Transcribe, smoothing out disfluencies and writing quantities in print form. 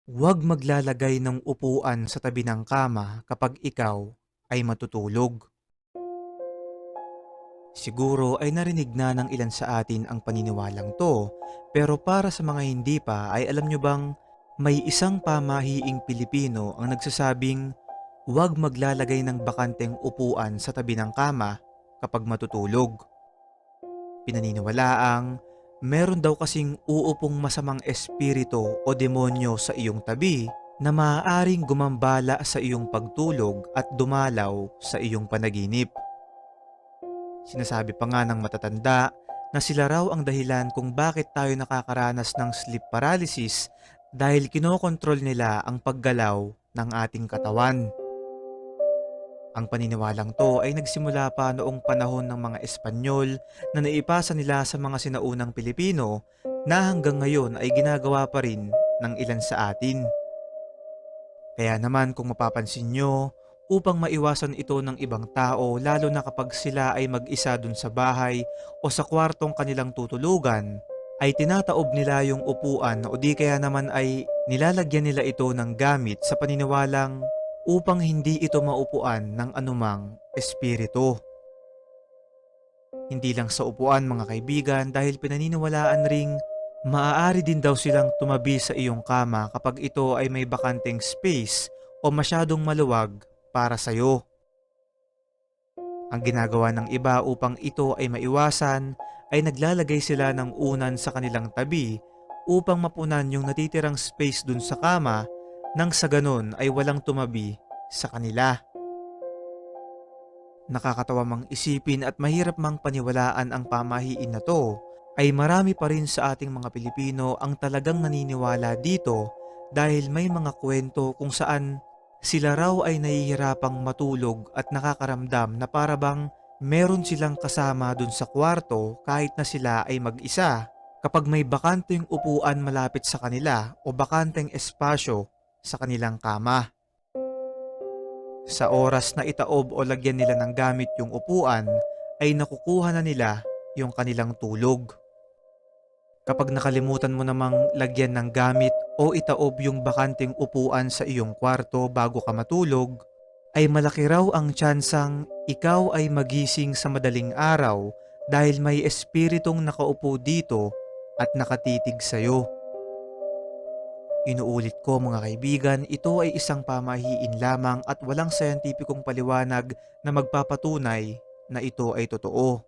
Huwag maglalagay ng upuan sa tabi ng kama kapag ikaw ay matutulog. Siguro ay narinig na ng ilan sa atin ang paniniwalang to, pero para sa mga hindi pa ay alam nyo bang may isang pamahiing Pilipino ang nagsasabing huwag maglalagay ng bakanteng upuan sa tabi ng kama kapag matutulog. Pinaniniwalaang meron daw kasing uupong masamang espiritu o demonyo sa iyong tabi na maaaring gumambala sa iyong pagtulog at dumalaw sa iyong panaginip. Sinasabi pa nga ng matatanda na sila raw ang dahilan kung bakit tayo nakakaranas ng sleep paralysis dahil kinokontrol nila ang paggalaw ng ating katawan. Ang paniniwalang to ay nagsimula pa noong panahon ng mga Espanyol na naipasa nila sa mga sinaunang Pilipino na hanggang ngayon ay ginagawa pa rin ng ilan sa atin. Kaya naman kung mapapansin nyo, upang maiwasan ito ng ibang tao lalo na kapag sila ay mag-isa dun sa bahay o sa kwartong kanilang tutulugan, ay tinataob nila yung upuan o di kaya naman ay nilalagyan nila ito ng gamit sa paniniwalang upang hindi ito maupuan ng anumang espiritu. Hindi lang sa upuan mga kaibigan dahil pinaniniwalaan ring maaari din daw silang tumabi sa iyong kama kapag ito ay may bakanteng space o masyadong maluwag para sa'yo. Ang ginagawa ng iba upang ito ay maiwasan ay naglalagay sila ng unan sa kanilang tabi upang mapunan yung natitirang space dun sa kama nang sa ganun ay walang tumabi sa kanila. Nakakatawa mang isipin at mahirap mang paniwalaan ang pamahiin na to, ay marami pa rin sa ating mga Pilipino ang talagang naniniwala dito dahil may mga kwento kung saan sila raw ay nahihirapang matulog at nakakaramdam na para bang meron silang kasama dun sa kwarto kahit na sila ay mag-isa kapag may bakanteng upuan malapit sa kanila o bakanteng espasyo sa kanilang kama. Sa oras na itaob o lagyan nila ng gamit yung upuan, ay nakukuha na nila yung kanilang tulog. Kapag nakalimutan mo namang lagyan ng gamit o itaob yung bakanteng upuan sa iyong kwarto bago ka matulog, ay malaki raw ang tsansang ikaw ay magising sa madaling araw dahil may espiritong nakaupo dito at nakatitig sa'yo. Inuulit ko mga kaibigan, ito ay isang pamahiin lamang at walang scientificong paliwanag na magpapatunay na ito ay totoo.